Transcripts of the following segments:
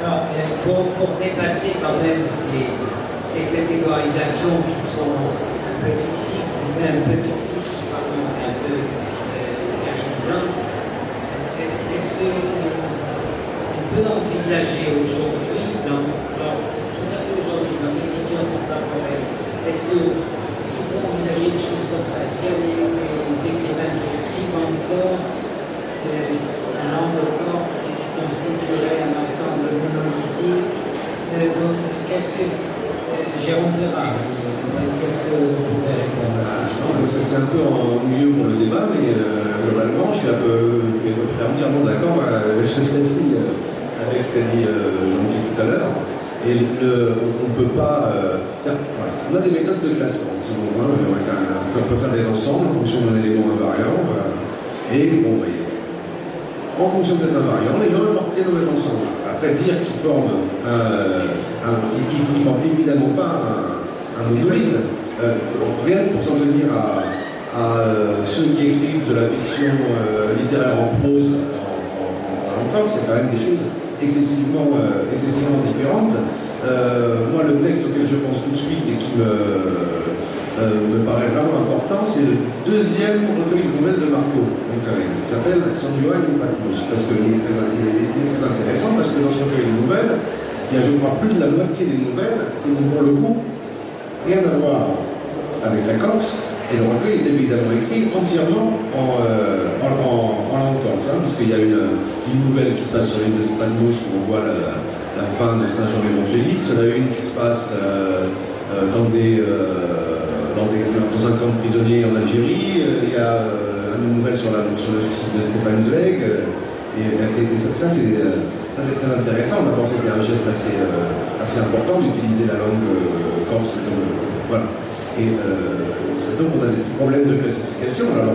Alors, pour dépasser quand même ces catégorisations qui sont un peu fixives, pardon, un peu stérilisantes, est-ce qu'on peut envisager aujourd'hui, tout à fait aujourd'hui, dans l'écriture contemporaine, est-ce qu'il faut envisager des choses comme ça? Est-ce qu'il y a des écrivains qui écrivent en corse, en langue corse, et qui constituerait un ensemble monolithique? Donc, qu'est-ce que Jérôme Ferrat, qu'est-ce que vous pouvez répondre à ça? C'est un peu ennuyeux pour le débat, mais globalement, je suis à peu près entièrement d'accord avec ce qu'a dit Jean-Guy tout à l'heure. Et on ne peut pas. Voilà, on a des méthodes de classement. On peut faire des ensembles en fonction d'un élément invariant. Et bon, en fonction de cet invariant, les gens le mettent ensemble. Après, dire qu'ils forment ils ne forment évidemment pas un monolithe. Rien que pour s'en tenir à ceux qui écrivent de la fiction littéraire en prose en langue, c'est quand même des choses excessivement différentes. Moi, le texte auquel je pense tout de suite et qui me paraît vraiment important, c'est le deuxième recueil de nouvelles de Marco. Il s'appelle San Juan in Patmos, parce qu'il est très intéressant, parce que dans ce recueil de nouvelles, il y a, je crois, plus de la moitié des nouvelles qui n'ont pour le coup rien à voir avec la Corse, et le recueil est évidemment écrit entièrement en langue corse, parce qu'il y a une nouvelle qui se passe sur l'île de Patmos où on voit la fin de Saint Jean l'Évangéliste, il y en a une qui se passe dans un camp de prisonniers en Algérie, il y a une nouvelle sur le suicide de Stéphane Zweig, et ça c'est très intéressant. D'abord c'était un geste assez important d'utiliser la langue corse comme voilà. Et donc on a des problèmes de classification. Alors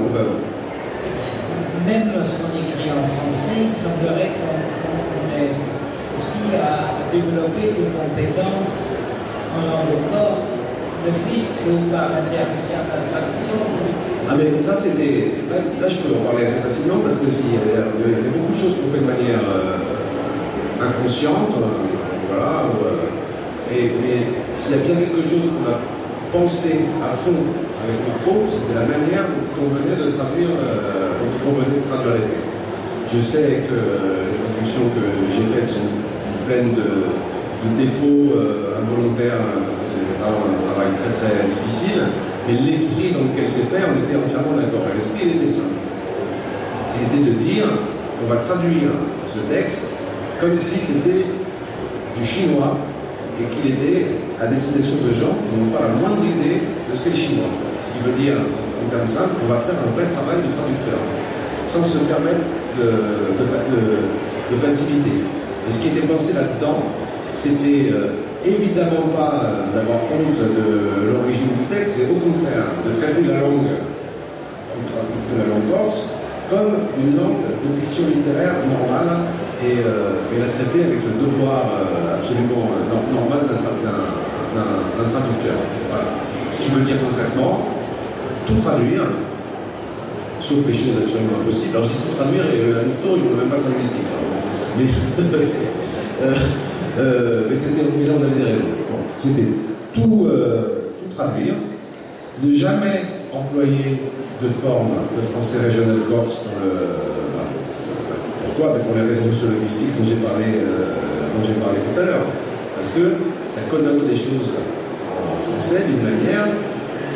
même lorsqu'on écrit en français, il semblerait qu'on ait aussi à développer des compétences en langue corse, ne fût-ce que par l'intermédiaire de la traduction. Ah mais ça c'était... Là je peux en parler assez facilement parce que il y a beaucoup de choses qu'on fait de manière inconsciente, voilà, mais s'il y a bien quelque chose qu'on a pensé à fond avec Marco, c'était la manière dont il convenait de traduire les textes. Je sais que les traductions que j'ai faites sont pleines de défauts involontaires, parce que c'est vraiment un travail très très difficile, mais l'esprit dans lequel c'est fait, on était entièrement d'accord. L'esprit, il était simple. Il était de dire, on va traduire ce texte comme si c'était du chinois et qu'il était à destination de gens qui n'ont pas la moindre idée de ce qu'est le chinois. Ce qui veut dire, en termes simples, on va faire un vrai travail de traducteur, sans se permettre de faciliter. Et ce qui était pensé là-dedans, c'était évidemment pas d'avoir honte de l'origine du texte, c'est au contraire de traiter la langue corse comme une langue de fiction littéraire normale et la traiter avec le devoir absolument normal d'un traducteur. Voilà. Ce qui veut dire concrètement tout traduire, sauf les choses absolument impossibles. Alors je dis tout traduire et à Murto, il n'a même pas traduit les titres. Mais là on avait des raisons. Bon, c'était tout traduire, ne jamais employer de forme de français régional corse dans le... Pourquoi? Pour les raisons sociolinguistiques dont j'ai parlé tout à l'heure. Parce que ça connote les choses en français d'une manière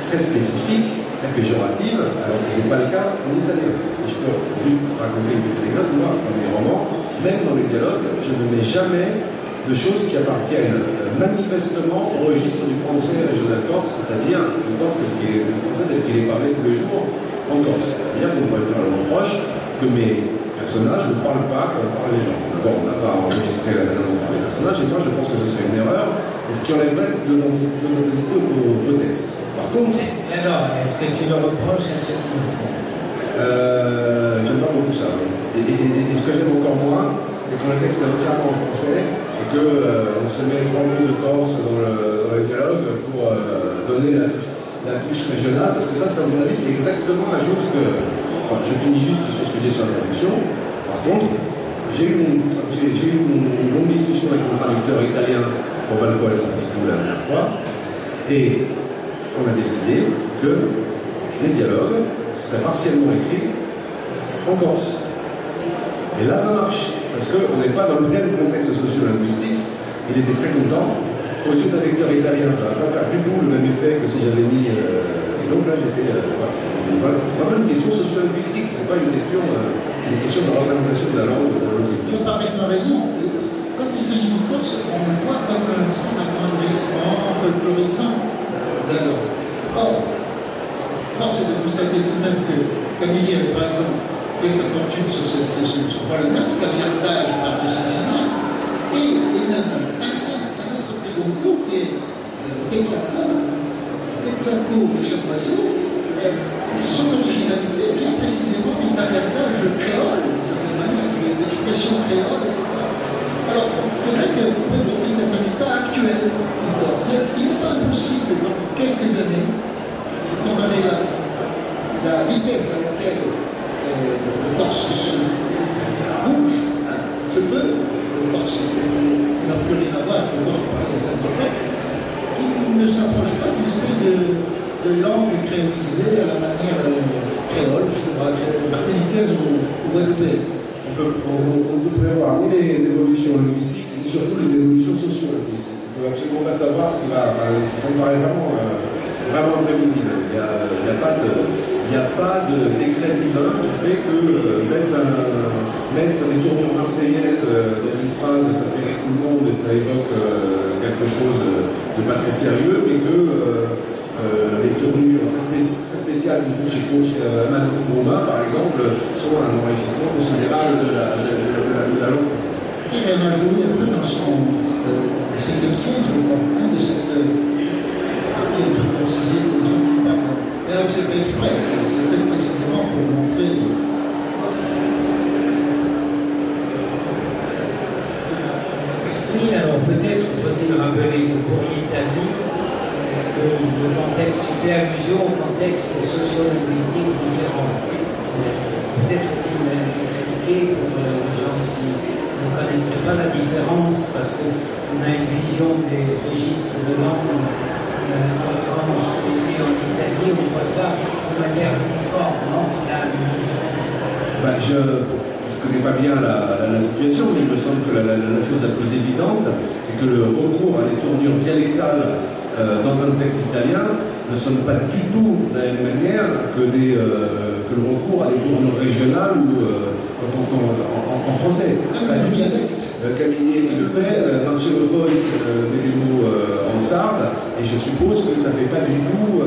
très spécifique, très péjorative, alors que ce n'est pas le cas en italien. Si je peux juste raconter une petite anecdote, moi, dans mes romans, même dans les dialogues, je ne mets jamais de choses qui appartiennent manifestement au registre du français régional corse, c'est-à-dire le français tel qu'il est parlé tous les jours en Corse. C'est-à-dire qu'on pourrait faire le reproche que mes personnages ne parlent pas comme parlent les gens. D'abord, on n'a pas enregistré la manière dont parlent les personnages, et moi je pense que ce serait une erreur, c'est ce qui enlèverait de l'authenticité au texte. Par contre... Alors, est-ce que tu le reproches à ceux qui le font? J'aime pas beaucoup ça. Et ce que j'aime encore moins, c'est quand le texte est entièrement en français et qu'on se met 3 mots de corse dans le dialogue pour donner la touche régionale, parce que ça, à mon avis, c'est exactement la chose que... Bon, je finis juste sur ce que j'ai sur la traduction. Par contre, j'ai eu une longue discussion avec poil un petit coup la dernière fois, et on a décidé que les dialogues seraient partiellement écrits en corse. Et là, ça marche, parce qu'on n'est pas dans le même contexte socio-linguistique. Il était très content. Aux yeux d'un lecteur italien, ça ne va pas faire du tout le même effet que si j'avais mis... Et donc là, j'étais... voilà. Voilà, c'est vraiment une question socio-linguistique, c'est pas une question... c'est une question de représentation de la langue. Tu as parfaitement raison. Quand il s'agit du corse, on le voit comme un espèce d'agrandissement folklorisant de la langue. Or, force est de constater tout de même que Camille avait, par exemple, fait sa fortune sur ce problème-là, le caviardage par de Sicilien, et même un autre très bon cours qui est Texaco. Texaco, le Chapoisseau, son originalité vient précisément du caviardage créole, de certaine manière, de l'expression créole, etc. Alors, c'est vrai qu'on peut trouver cet état actuel du corse, mais il n'est pas impossible, dans quelques années, étant donné la vitesse à laquelle le corse se bouge, se peut, le corse qui n'a plus rien à voir avec le corse parlé à Saint-Tropez, qui ne s'approche pas d'une espèce de langue créolisée à la manière créole, je sais pas, martiniquaise ou guadeloupéenne. On peut prévoir ni les évolutions linguistiques, ni surtout les évolutions socio-linguistiques. On ne peut absolument pas savoir ce qui va... ça me paraît vraiment imprévisible. Il n'y a pas de décret divin qui fait que mettre des tournures marseillaises dans une phrase, ça fait rire tout le monde et ça évoque quelque chose de pas très sérieux, mais que les tournures très spéciales qu'on trouve chez Amadou Romain, par exemple, sont un enrichissement considérable de la langue française. Elle a joué un peu dans son 7e siècle, je crois, de cette partie un peu conciliée des gens qui parlent. Mais alors c'est fait exprès, c'était précisément pour montrer. Oui, alors peut-être faut-il rappeler que pour l'Italie, le contexte, tu fais allusion au contexte socio-linguistique différent. Peut-être faut-il expliquer pour les gens qui ne connaîtraient pas la différence, parce qu'on a une vision des registres de langue en France et en Italie, on voit ça de manière uniforme, non? Je ne connais pas bien la situation, mais il me semble que la chose la plus évidente, c'est que le recours à des tournures dialectales dans un texte italien ne sonne pas du tout de la même manière que le recours à des tournures régionales ou en français. Camille qui le fait, Marcello Fois met des mots en sarde, et je suppose que ça ne fait pas du tout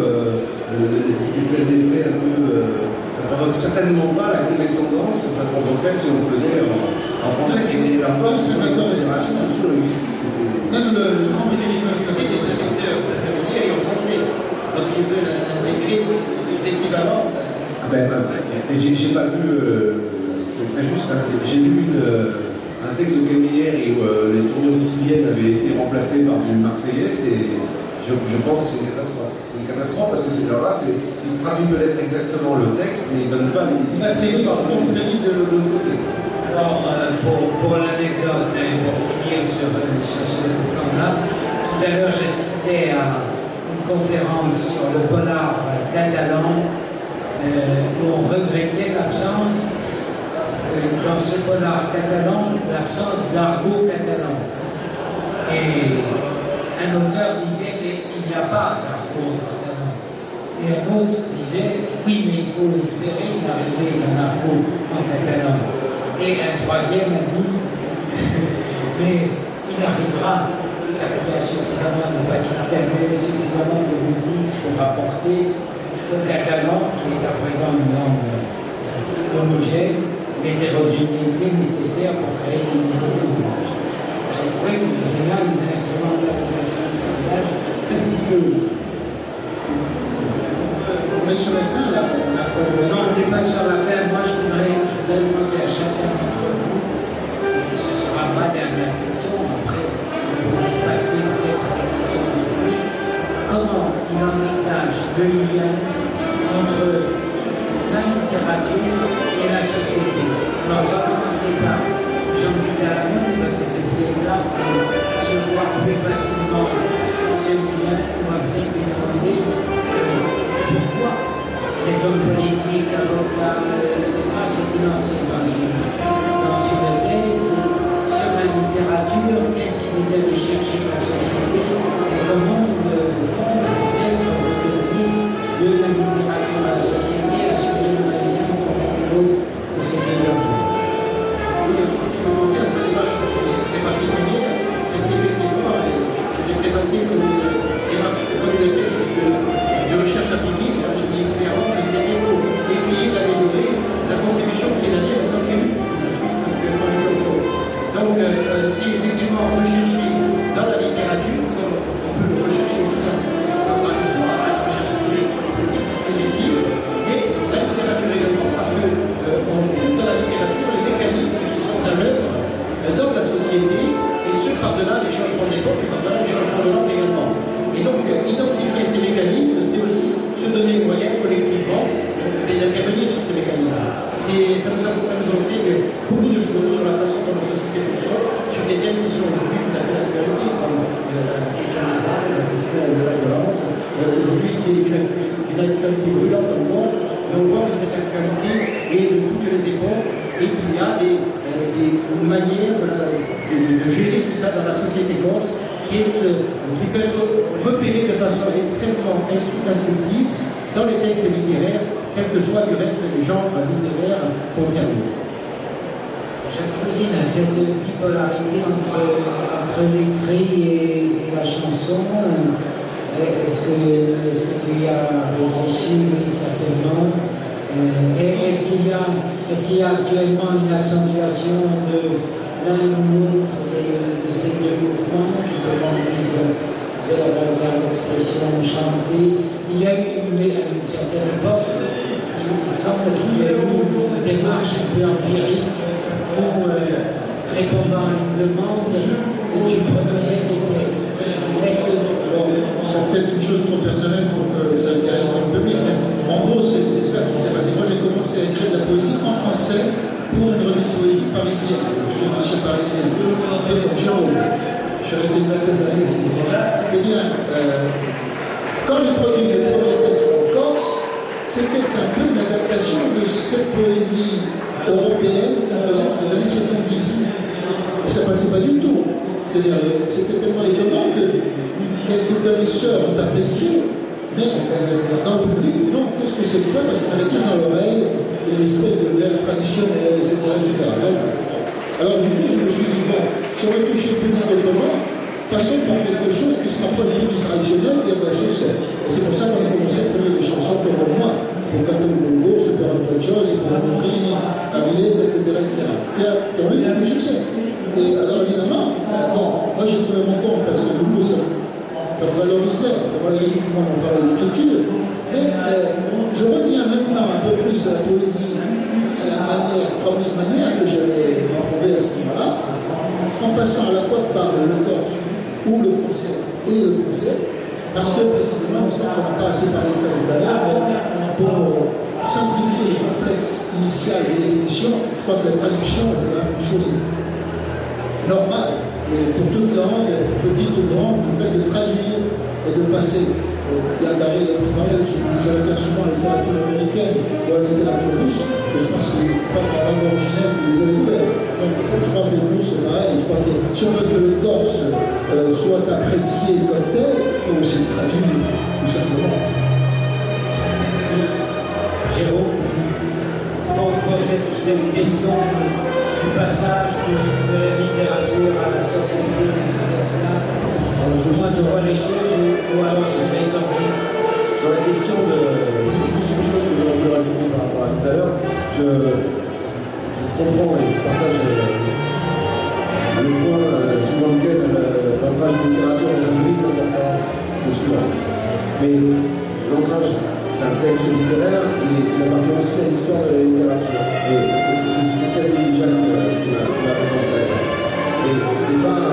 cette espèce d'effet un peu... ça ne provoque certainement pas la condescendance que ça provoquerait si on le faisait en français. Et la force, c'est une considération socio-linguistique. Même le grand Bénédicte des récepteurs de Camille et en français, lorsqu'il veut intégrer les équivalents. Et j'ai pas vu, c'était très juste, hein, j'ai lu un texte de Camilleri où les tournures siciliennes avaient été remplacées par du marseillais, et je pense que c'est une catastrophe. C'est une catastrophe parce que ces gens-là, il traduit peut-être exactement le texte, mais il ne donne pas les... Il va très vite, très vite de l'autre côté. Alors, pour l'anecdote, et pour finir sur ce plan-là, tout à l'heure j'assistais à une conférence sur le polar catalan où on regrettait l'absence, dans ce polar catalan, l'absence d'argot catalan. Et un auteur disait, mais il n'y a pas d'argot catalan. Et un autre disait, oui, mais il faut espérer l'arrivée d'un argot en catalan. Et un troisième a dit, mais il arrivera, car il y a suffisamment de Pakistanais, suffisamment de bouddhistes pour apporter au catalan, qui est à présent une langue homogène, l'hétérogénéité nécessaire pour créer des niveaux de langage. J'ai trouvé qu'il y avait là une instrumentalisation du langage un peu aussi. On est sur la fin, là. Non, on n'est pas sur la fin. Moi, je voudrais demander à chacun d'entre vous, et ce ne sera ma dernière question, après, on va passer peut-être à la question du public, comment il envisage le lien entre la littérature et la société. Alors, on va commencer par Jean-Guy Talamon, parce percevoir plus facilement ceux qui ont peut-être demandé pourquoi cet homme politique, avocat, etc., s'est lancé dans une thèse sur la littérature, qu'est-ce qu'il est allé chercher dans la société et comment il compte peut-être redonner de la littérature à la société, assurer le lien entre l'autre de ces développements. Oui, ce qui me concerne, la démarche très particulière, c'est qu'effectivement, je l'ai présenté comme une démarche, comme une thèse de recherche appliquée. Je dis clairement que c'était pour essayer d'améliorer la contribution qui est la mienne en tant qu'élu, je suis actuellement élu. Donc, si effectivement on recherchait dans la littérature, on peut le rechercher aussi dans l'histoire, la recherche historique, politique, c'est très utile, mais la littérature également, parce que on trouve dans la littérature les mécanismes qui sont à l'œuvre dans la société, et ce par-delà les changements d'époque et par-delà les changements de langue également. Et donc, identifier ces mécanismes, c'est aussi se donner les moyens collectivement d'intervenir sur ces mécanismes. Ça nous enseigne beaucoup de choses sur la façon dont la société fonctionne, sur des thèmes qui sont aujourd'hui tout à fait d'actualité, comme la question des armes, la question de la violence. Aujourd'hui, c'est une actualité brûlante en France, et on voit que cette actualité est de toutes les époques et qu'il y a des manières de gérer tout ça dans la société corse qui peut être repérée de façon extrêmement instructive dans les textes littéraires, quel que soit du reste des genres littéraires concernés. Jacques Fouzine a cette bipolarité entre l'écrit et la chanson. Est-ce que tu y as réfléchi? Oui, certainement. Est-ce qu'il y a actuellement une accentuation de l'un ou l'autre de ces deux mouvements qui te conduisent vers l'expression chantée? Il y a eu à une certaine époque, il semble qu'il y a eu une démarche un peu empirique où, répondant à une demande, tu produisais des textes. C'est peut-être une chose trop personnelle pour que ça intéresse ton public, mais en gros, c'est ça qui s'est passé. Moi, j'ai commencé à écrire de la poésie en français pour une revue de poésie parisienne. Je suis un marché parisien, un peu comme Jérôme. Je suis resté une vingtaine d'années ici. Eh bien, quand j'ai produit les premiers textes en Corse, c'était un peu une adaptation de cette poésie européenne qu'on faisait dans les années 70. Et ça ne passait pas du tout. C'est-à-dire, c'était tellement étonnant que quelques connaisseurs ont apprécié, mais dans le public, non, qu'est-ce que c'est que ça? Parce qu'on avait tous dans l'oreille une espèce de verre traditionnel, etc. Alors du coup, je me suis dit, bon, si on veut toucher le public autrement, passons par quelque chose qui se rapproche du traditionnel et de la chanson. Et c'est pour ça qu'on a commencé à faire des chansons comme moi, pour Cato Bongo, Super Antoine Chose, et pour Montrini, Avilette, etc., qui ont eu beaucoup de succès. Et alors évidemment, moi j'ai trouvé mon compte parce que du coup ça valorisait moi mon travail d'écriture, mais je reviens maintenant un peu plus à la poésie, à la première manière que j'avais éprouvée à ce moment-là, en passant à la fois par le corse ou le français et le français, parce que précisément, on sait qu'on n'a pas assez parlé de ça tout à l'heure, mais pour simplifier le complexe initial des définitions, je crois que la traduction était une chose normale, et pour toute langue, petite ou grande, le fait de traduire et de passer. Il y a Gary, vous allez faire souvent la littérature américaine ou la littérature russe, et je pense que ce n'est pas une langue originelle qui les a ouverts. Donc je crois que nous, c'est pareil, je crois que si on veut que le corse soit apprécié comme tel, il faut aussi le traduire, tout simplement. Merci. Jérôme, pour cette question du passage de la littérature à la société, c'est ça. Moi, tu vois les choses ou alors c'est rétorqué. Sur la question de juste une chose que j'aurais pu rajouter par rapport à tout à l'heure, je comprends et je partage le point suivant lequel l'ancrage de littérature dans un pays est important, c'est sûr. Mais l'ancrage d'un texte littéraire, il appartient aussi à l'histoire de la littérature. Et c'est ce qu'a dit Jacques qui m'a fait penser à ça. Et c'est pas,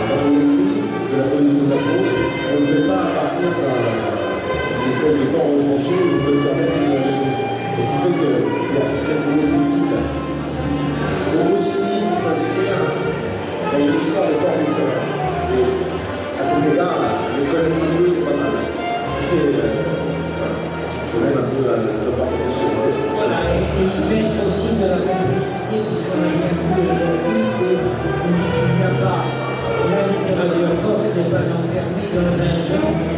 quand on écrit de la poésie de la prose, on ne le fait pas à partir d'une espèce de corps retranché où on peut se permettre de résoudre. Et ce qui fait qu'on nécessite, il faut aussi s'inscrire dans une histoire des corps littéraires. Et constater, puisqu'on a bien vu aujourd'hui qu'il n'y a pas, la littérature corse n'est pas enfermée dans un genre